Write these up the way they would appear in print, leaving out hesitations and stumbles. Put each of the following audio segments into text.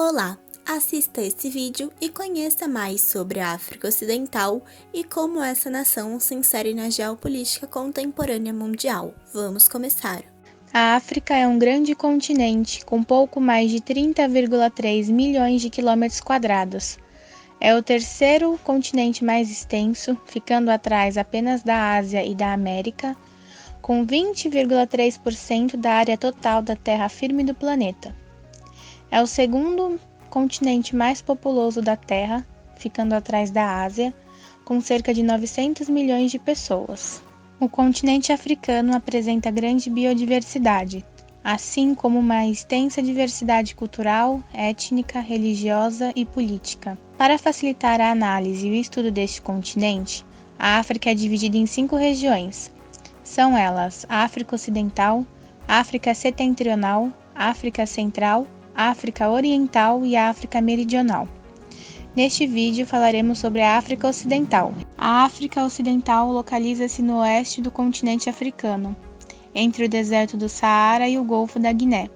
Olá, assista esse vídeo e conheça mais sobre a África Ocidental e como essa nação se insere na geopolítica contemporânea mundial. Vamos começar! A África é um grande continente com pouco mais de 30,3 milhões de quilômetros quadrados. É o terceiro continente mais extenso, ficando atrás apenas da Ásia e da América, com 20,3% da área total da terra firme do planeta. É o segundo continente mais populoso da Terra, ficando atrás da Ásia, com cerca de 900 milhões de pessoas. O continente africano apresenta grande biodiversidade, assim como uma extensa diversidade cultural, étnica, religiosa e política. Para facilitar a análise e o estudo deste continente, a África é dividida em 5 regiões. São elas a África Ocidental, África Setentrional, África Central, África Oriental e África Meridional. Neste vídeo falaremos sobre a África Ocidental. A África Ocidental localiza-se no oeste do continente africano, entre o deserto do Saara e o Golfo da Guiné.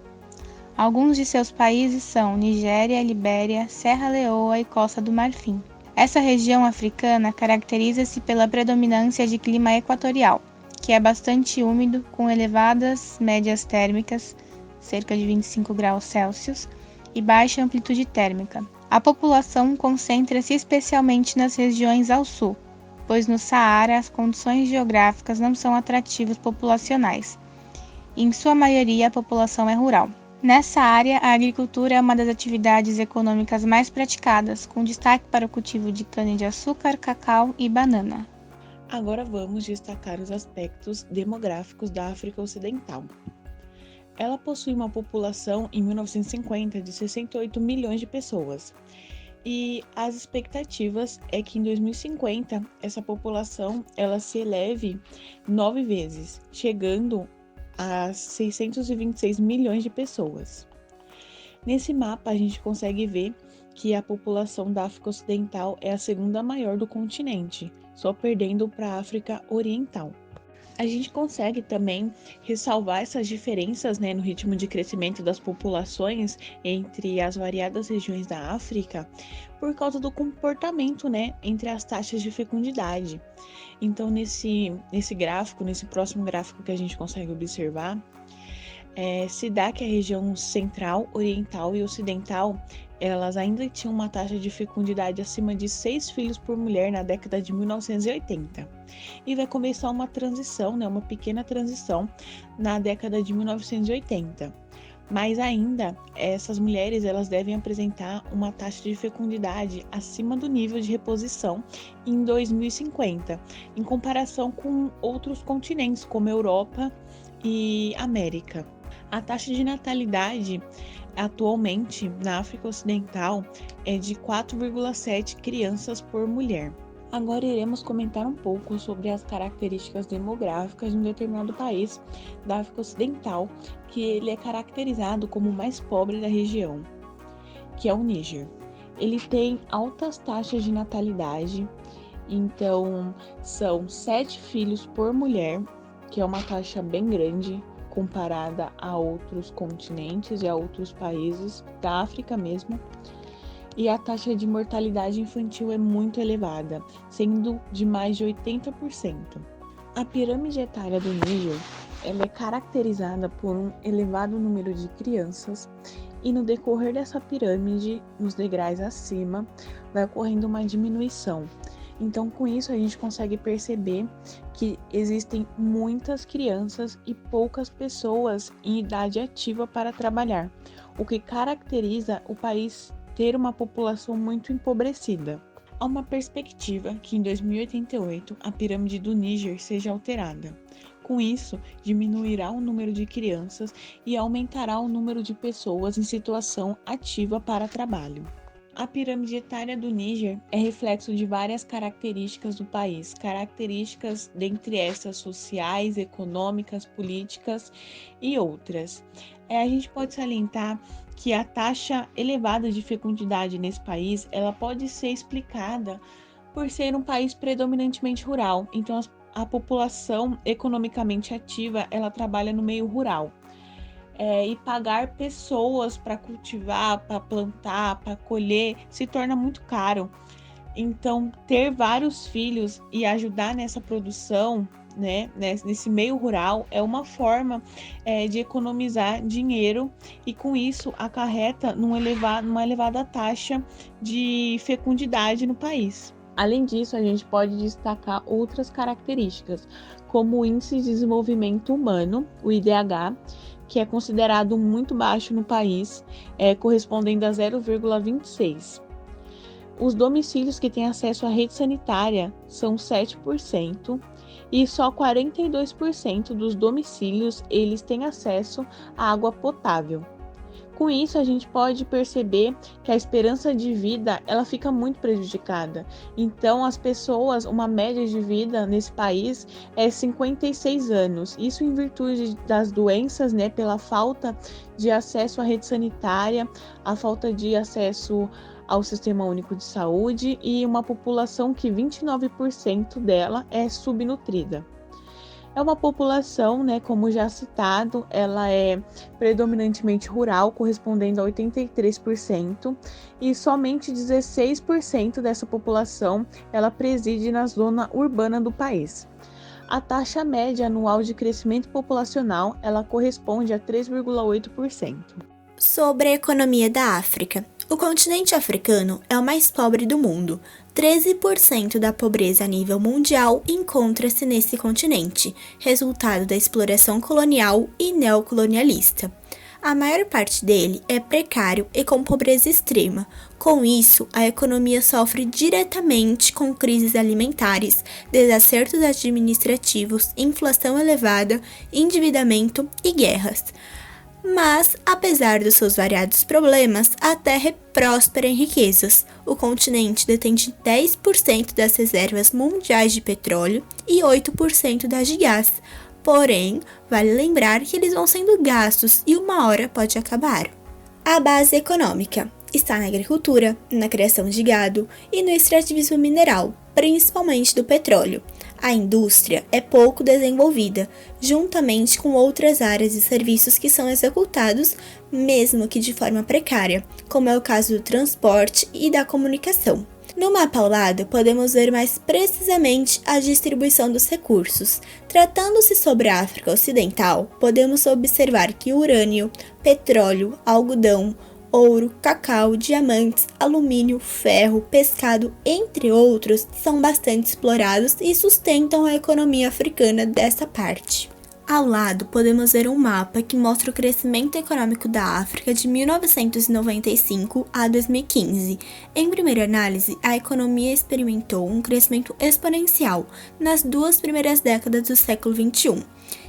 Alguns de seus países são Nigéria, Libéria, Serra Leoa e Costa do Marfim. Essa região africana caracteriza-se pela predominância de clima equatorial, que é bastante úmido, com elevadas médias térmicas, cerca de 25 graus Celsius, e baixa amplitude térmica. A população concentra-se especialmente nas regiões ao sul, pois no Saara as condições geográficas não são atrativos populacionais. Em sua maioria, a população é rural. Nessa área, a agricultura é uma das atividades econômicas mais praticadas, com destaque para o cultivo de cana-de-açúcar, cacau e banana. Agora vamos destacar os aspectos demográficos da África Ocidental. Ela possui uma população em 1950 de 68 milhões de pessoas. E as expectativas é que em 2050 essa população ela se eleve 9 vezes, chegando a 626 milhões de pessoas. Nesse mapa a gente consegue ver que a população da África Ocidental é a segunda maior do continente, só perdendo para a África Oriental. A gente consegue também ressalvar essas diferenças, no ritmo de crescimento das populações entre as variadas regiões da África por causa do comportamento, entre as taxas de fecundidade. Então, nesse gráfico, nesse próximo gráfico que a gente consegue observar, se dá que a região central, oriental e ocidental, elas ainda tinham uma taxa de fecundidade acima de 6 filhos por mulher na década de 1980. E vai começar uma transição, uma pequena transição na década de 1980. Mas ainda, essas mulheres elas devem apresentar uma taxa de fecundidade acima do nível de reposição em 2050, em comparação com outros continentes, como Europa e América. A taxa de natalidade atualmente na África Ocidental é de 4,7 crianças por mulher. Agora iremos comentar um pouco sobre as características demográficas de um determinado país da África Ocidental, que ele é caracterizado como o mais pobre da região, que é o Níger. Ele tem altas taxas de natalidade, então são 7 filhos por mulher, que é uma taxa bem grande comparada a outros continentes e a outros países da África mesmo. E a taxa de mortalidade infantil é muito elevada, sendo de mais de 80%. A pirâmide etária do Níger, ela é caracterizada por um elevado número de crianças e no decorrer dessa pirâmide, nos degraus acima, vai ocorrendo uma diminuição. Então, com isso, a gente consegue perceber que existem muitas crianças e poucas pessoas em idade ativa para trabalhar, o que caracteriza o país ter uma população muito empobrecida. Há uma perspectiva que em 2088 a pirâmide do Níger seja alterada. Com isso, diminuirá o número de crianças e aumentará o número de pessoas em situação ativa para trabalho. A pirâmide etária do Níger é reflexo de várias características do país, características dentre essas sociais, econômicas, políticas e outras. A gente pode salientar que a taxa elevada de fecundidade nesse país, ela pode ser explicada por ser um país predominantemente rural. Então, a população economicamente ativa, ela trabalha no meio rural. e pagar pessoas para cultivar, para plantar, para colher, se torna muito caro. Então, ter vários filhos e ajudar nessa produção, né, nesse meio rural, é uma forma de economizar dinheiro e, com isso, acarreta numa elevada taxa de fecundidade no país. Além disso, a gente pode destacar outras características, como o Índice de Desenvolvimento Humano, o IDH, que é considerado muito baixo no país, correspondendo a 0,26. Os domicílios que têm acesso à rede sanitária são 7% e só 42% dos domicílios eles têm acesso à água potável. Com isso, a gente pode perceber que a esperança de vida ela fica muito prejudicada. Então, as pessoas, uma média de vida nesse país é 56 anos. Isso em virtude das doenças, né, pela falta de acesso à rede sanitária, a falta de acesso ao Sistema Único de Saúde e uma população que 29% dela é subnutrida. É uma população, né, como já citado, ela é predominantemente rural, correspondendo a 83%, e somente 16% dessa população ela preside na zona urbana do país. A taxa média anual de crescimento populacional ela corresponde a 3,8%. Sobre a economia da África. O continente africano é o mais pobre do mundo. 13% da pobreza a nível mundial encontra-se nesse continente, resultado da exploração colonial e neocolonialista. A maior parte dele é precário e com pobreza extrema. Com isso, a economia sofre diretamente com crises alimentares, desacertos administrativos, inflação elevada, endividamento e guerras. Mas, apesar dos seus variados problemas, a Terra é próspera em riquezas. O continente detém 10% das reservas mundiais de petróleo e 8% das de gás. Porém, vale lembrar que eles vão sendo gastos e uma hora pode acabar. A base econômica está na agricultura, na criação de gado e no extrativismo mineral, principalmente do petróleo. A indústria é pouco desenvolvida, juntamente com outras áreas e serviços que são executados, mesmo que de forma precária, como é o caso do transporte e da comunicação. No mapa ao lado, podemos ver mais precisamente a distribuição dos recursos. Tratando-se sobre a África Ocidental, podemos observar que urânio, petróleo, algodão, ouro, cacau, diamantes, alumínio, ferro, pescado, entre outros, são bastante explorados e sustentam a economia africana dessa parte. Ao lado, podemos ver um mapa que mostra o crescimento econômico da África de 1995 a 2015. Em primeira análise, a economia experimentou um crescimento exponencial nas 2 primeiras décadas do século XXI.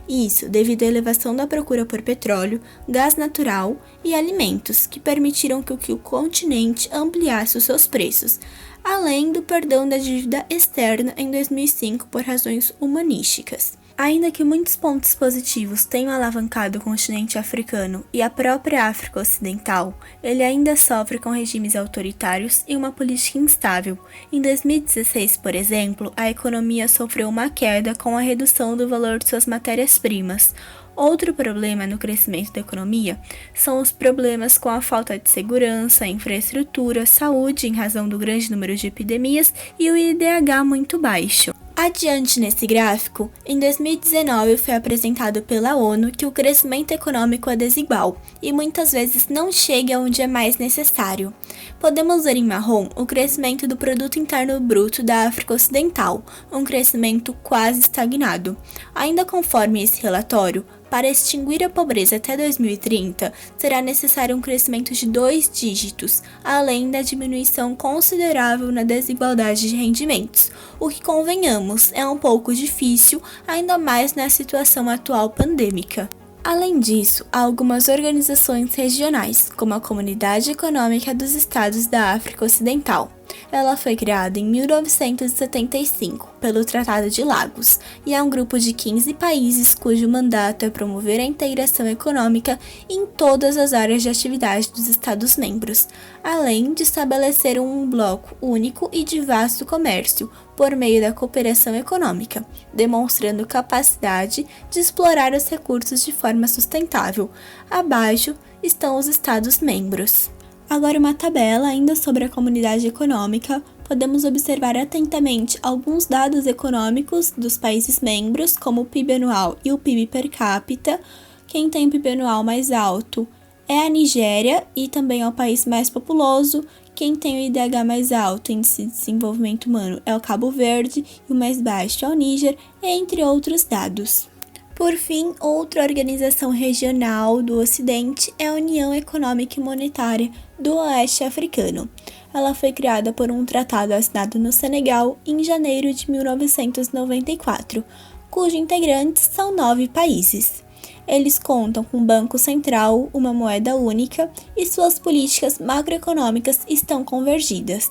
Isso devido à elevação da procura por petróleo, gás natural e alimentos, que permitiram que o continente ampliasse os seus preços, além do perdão da dívida externa em 2005 por razões humanísticas. Ainda que muitos pontos positivos tenham alavancado o continente africano e a própria África Ocidental, ele ainda sofre com regimes autoritários e uma política instável. Em 2016, por exemplo, a economia sofreu uma queda com a redução do valor de suas matérias-primas. Outro problema no crescimento da economia são os problemas com a falta de segurança, infraestrutura, saúde em razão do grande número de epidemias e o IDH muito baixo. Adiante nesse gráfico, em 2019 foi apresentado pela ONU que o crescimento econômico é desigual e muitas vezes não chega onde é mais necessário. Podemos ver em marrom o crescimento do Produto Interno Bruto da África Ocidental, um crescimento quase estagnado. Ainda conforme esse relatório, para extinguir a pobreza até 2030, será necessário um crescimento de 2 dígitos, além da diminuição considerável na desigualdade de rendimentos, o que, convenhamos, é um pouco difícil, ainda mais na situação atual pandêmica. Além disso, há algumas organizações regionais, como a Comunidade Econômica dos Estados da África Ocidental, Ela foi criada em 1975 pelo Tratado de Lagos e é um grupo de 15 países cujo mandato é promover a integração econômica em todas as áreas de atividade dos Estados-membros, além de estabelecer um bloco único e de vasto comércio por meio da cooperação econômica, demonstrando capacidade de explorar os recursos de forma sustentável. Abaixo estão os Estados-membros. Agora, uma tabela ainda sobre a comunidade econômica. Podemos observar atentamente alguns dados econômicos dos países membros, como o PIB anual e o PIB per capita. Quem tem o PIB anual mais alto é a Nigéria e também é o país mais populoso. Quem tem o IDH mais alto, Índice de Desenvolvimento Humano, é o Cabo Verde e o mais baixo é o Níger, entre outros dados. Por fim, outra organização regional do Ocidente é a União Econômica e Monetária do Oeste Africano. Ela foi criada por um tratado assinado no Senegal em janeiro de 1994, cujos integrantes são 9 países. Eles contam com um banco central, uma moeda única e suas políticas macroeconômicas estão convergidas.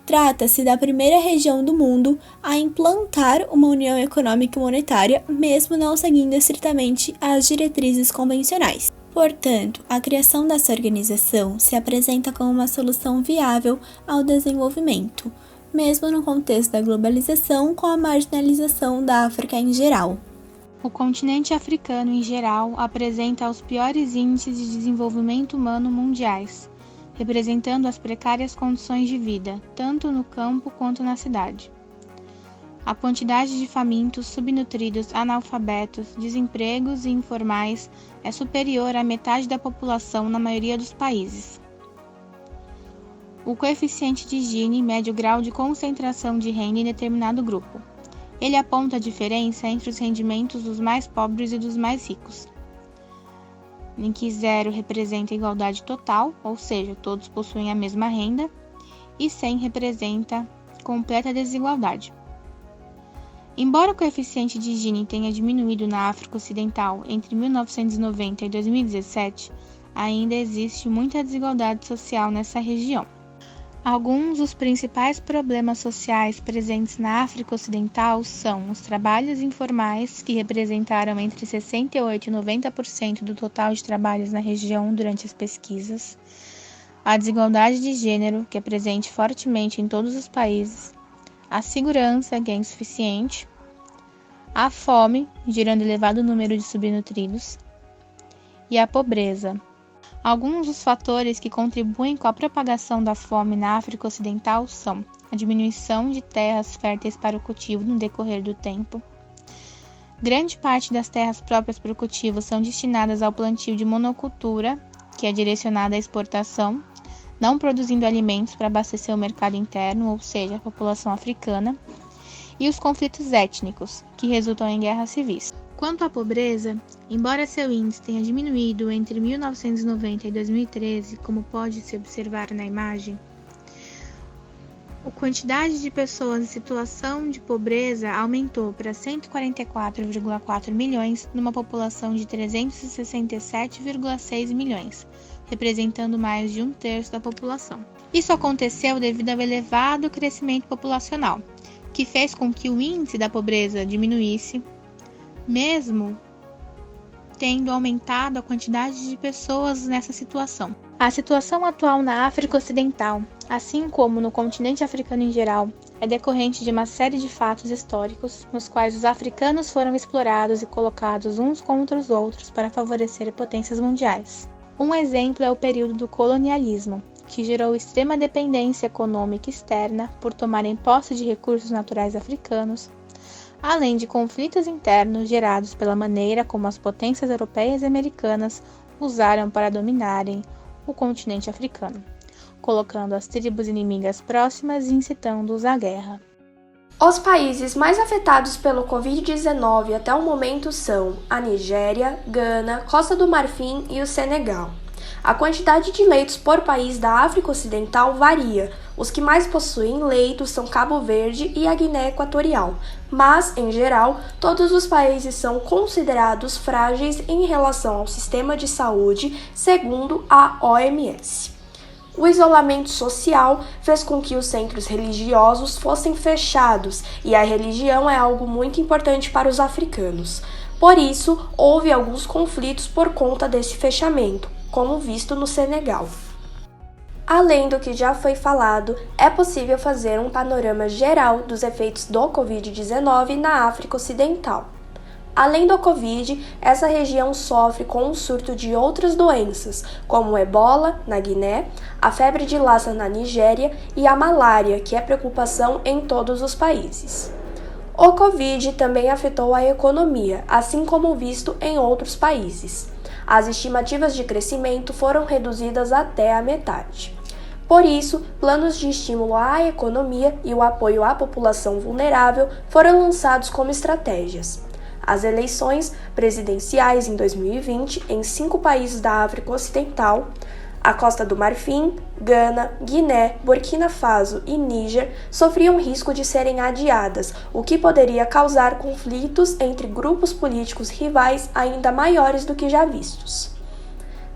Trata-se da primeira região do mundo a implantar uma união econômica e monetária, mesmo não seguindo estritamente as diretrizes convencionais. Portanto, a criação dessa organização se apresenta como uma solução viável ao desenvolvimento, mesmo no contexto da globalização com a marginalização da África em geral. O continente africano, em geral, apresenta os piores índices de desenvolvimento humano mundiais, representando as precárias condições de vida, tanto no campo quanto na cidade. A quantidade de famintos, subnutridos, analfabetos, desempregos e informais é superior à metade da população na maioria dos países. O coeficiente de Gini mede o grau de concentração de renda em determinado grupo. Ele aponta a diferença entre os rendimentos dos mais pobres e dos mais ricos, em que 0 representa a igualdade total, ou seja, todos possuem a mesma renda, e 100 representa completa desigualdade. Embora o coeficiente de Gini tenha diminuído na África Ocidental entre 1990 e 2017, ainda existe muita desigualdade social nessa região. Alguns dos principais problemas sociais presentes na África Ocidental são os trabalhos informais, que representaram entre 68% e 90% do total de trabalhos na região durante as pesquisas, a desigualdade de gênero, que é presente fortemente em todos os países, a segurança, que é insuficiente, a fome, gerando elevado número de subnutridos, e a pobreza. Alguns dos fatores que contribuem com a propagação da fome na África Ocidental são a diminuição de terras férteis para o cultivo no decorrer do tempo. Grande parte das terras próprias para o cultivo são destinadas ao plantio de monocultura, que é direcionada à exportação, não produzindo alimentos para abastecer o mercado interno, ou seja, a população africana, e os conflitos étnicos, que resultam em guerras civis. Quanto à pobreza, embora seu índice tenha diminuído entre 1990 e 2013, como pode-se observar na imagem, a quantidade de pessoas em situação de pobreza aumentou para 144,4 milhões numa população de 367,6 milhões, representando mais de 1/3 da população. Isso aconteceu devido ao elevado crescimento populacional, que fez com que o índice da pobreza diminuísse, mesmo tendo aumentado a quantidade de pessoas nessa situação. A situação atual na África Ocidental, assim como no continente africano em geral, é decorrente de uma série de fatos históricos, nos quais os africanos foram explorados e colocados uns contra os outros para favorecer potências mundiais. Um exemplo é o período do colonialismo, que gerou extrema dependência econômica externa por tomarem posse de recursos naturais africanos, além de conflitos internos gerados pela maneira como as potências europeias e americanas usaram para dominarem o continente africano, colocando as tribos inimigas próximas e incitando-os à guerra. Os países mais afetados pelo Covid-19 até o momento são a Nigéria, Gana, Costa do Marfim e o Senegal. A quantidade de leitos por país da África Ocidental varia. Os que mais possuem leitos são Cabo Verde e a Guiné Equatorial, mas, em geral, todos os países são considerados frágeis em relação ao sistema de saúde, segundo a OMS. O isolamento social fez com que os centros religiosos fossem fechados, e a religião é algo muito importante para os africanos. Por isso, houve alguns conflitos por conta desse fechamento, como visto no Senegal. Além do que já foi falado, é possível fazer um panorama geral dos efeitos do Covid-19 na África Ocidental. Além do Covid, essa região sofre com um surto de outras doenças, como o ebola, na Guiné, a febre de Lassa na Nigéria e a malária, que é preocupação em todos os países. O Covid também afetou a economia, assim como visto em outros países. As estimativas de crescimento foram reduzidas até a metade. Por isso, planos de estímulo à economia e o apoio à população vulnerável foram lançados como estratégias. As eleições presidenciais em 2020 em 5 países da África Ocidental, a Costa do Marfim, Gana, Guiné, Burkina Faso e Níger, sofriam risco de serem adiadas, o que poderia causar conflitos entre grupos políticos rivais ainda maiores do que já vistos.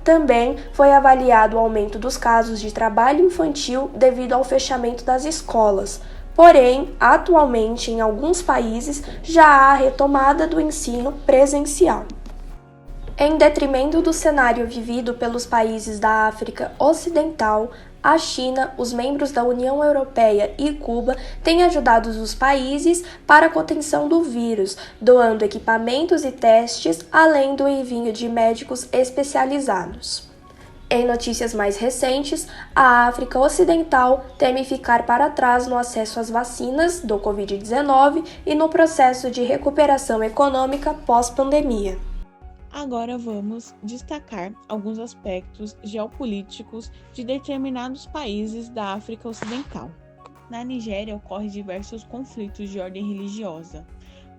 Também foi avaliado o aumento dos casos de trabalho infantil devido ao fechamento das escolas. Porém, atualmente, em alguns países, já há a retomada do ensino presencial. Em detrimento do cenário vivido pelos países da África Ocidental, a China, os membros da União Europeia e Cuba têm ajudado os países para a contenção do vírus, doando equipamentos e testes, além do envio de médicos especializados. Em notícias mais recentes, a África Ocidental teme ficar para trás no acesso às vacinas do Covid-19 e no processo de recuperação econômica pós-pandemia. Agora vamos destacar alguns aspectos geopolíticos de determinados países da África Ocidental. Na Nigéria ocorrem diversos conflitos de ordem religiosa,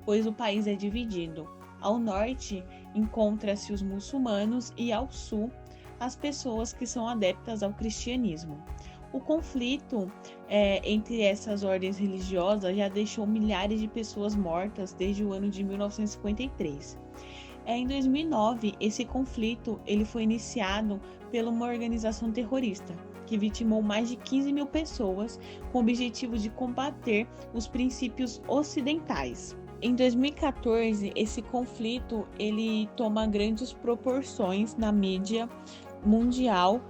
pois o país é dividido. Ao norte encontra-se os muçulmanos e ao sul as pessoas que são adeptas ao cristianismo. O conflito entre essas ordens religiosas já deixou milhares de pessoas mortas desde o ano de 1953. Em 2009, esse conflito foi iniciado por uma organização terrorista, que vitimou mais de 15 mil pessoas com o objetivo de combater os princípios ocidentais. Em 2014, esse conflito toma grandes proporções na mídia mundial,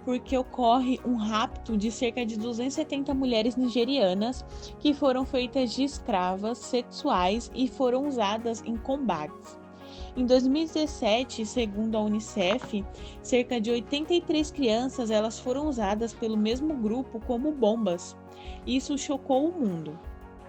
porque ocorre um rapto de cerca de 270 mulheres nigerianas que foram feitas de escravas sexuais e foram usadas em combates. Em 2017, segundo a Unicef, cerca de 83 crianças elas foram usadas pelo mesmo grupo como bombas. Isso chocou o mundo.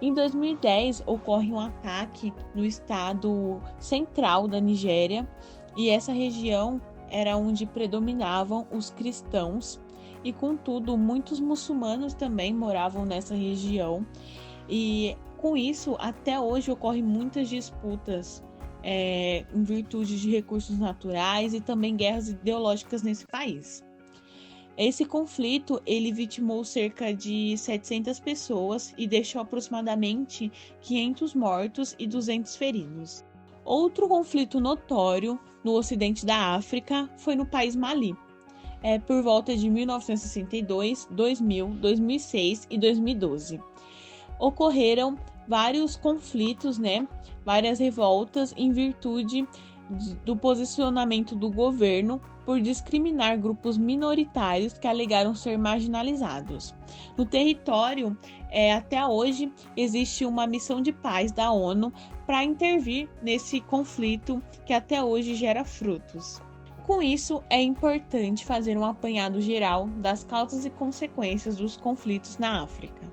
Em 2010, ocorre um ataque no estado central da Nigéria, e essa região era onde predominavam os cristãos, e contudo, muitos muçulmanos também moravam nessa região, e com isso, até hoje ocorrem muitas disputas em virtude de recursos naturais e também guerras ideológicas nesse país. Esse conflito, vitimou cerca de 700 pessoas e deixou aproximadamente 500 mortos e 200 feridos. Outro conflito notório no ocidente da África foi no país Mali, por volta de 1962, 2000, 2006 e 2012. Ocorreram vários conflitos, várias revoltas em virtude do posicionamento do governo por discriminar grupos minoritários que alegaram ser marginalizados. No território, até hoje, existe uma missão de paz da ONU para intervir nesse conflito que até hoje gera frutos. Com isso, é importante fazer um apanhado geral das causas e consequências dos conflitos na África.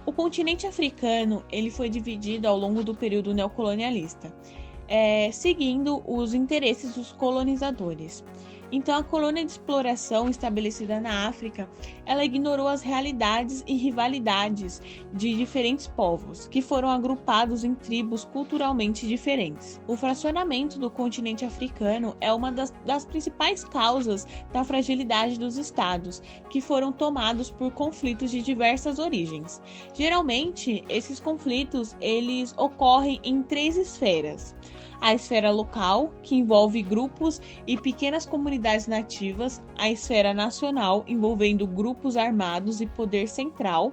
O continente africano foi dividido ao longo do período neocolonialista, seguindo os interesses dos colonizadores. Então, a colônia de exploração estabelecida na África, ela ignorou as realidades e rivalidades de diferentes povos, que foram agrupados em tribos culturalmente diferentes. O fracionamento do continente africano é uma das principais causas da fragilidade dos estados, que foram tomados por conflitos de diversas origens. Geralmente, esses conflitos, eles ocorrem em 3 esferas. a esfera local, que envolve grupos e pequenas comunidades nativas, a esfera nacional, envolvendo grupos armados e poder central,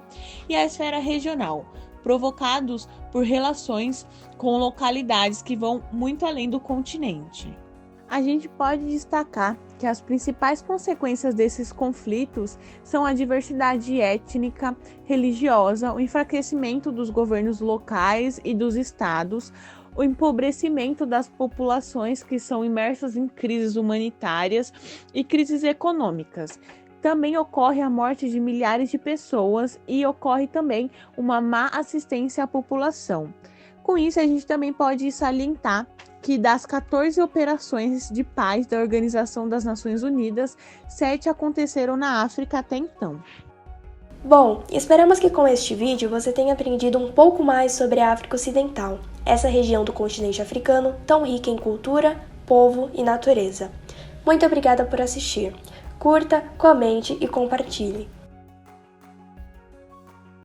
e a esfera regional, provocados por relações com localidades que vão muito além do continente. A gente pode destacar que as principais consequências desses conflitos são a diversidade étnica, religiosa, o enfraquecimento dos governos locais e dos estados, o empobrecimento das populações que são imersas em crises humanitárias e crises econômicas. Também ocorre a morte de milhares de pessoas e ocorre também uma má assistência à população. Com isso, a gente também pode salientar que das 14 operações de paz da Organização das Nações Unidas, 7 aconteceram na África até então. Bom, esperamos que com este vídeo você tenha aprendido um pouco mais sobre a África Ocidental, essa região do continente africano tão rica em cultura, povo e natureza. Muito obrigada por assistir. Curta, comente e compartilhe.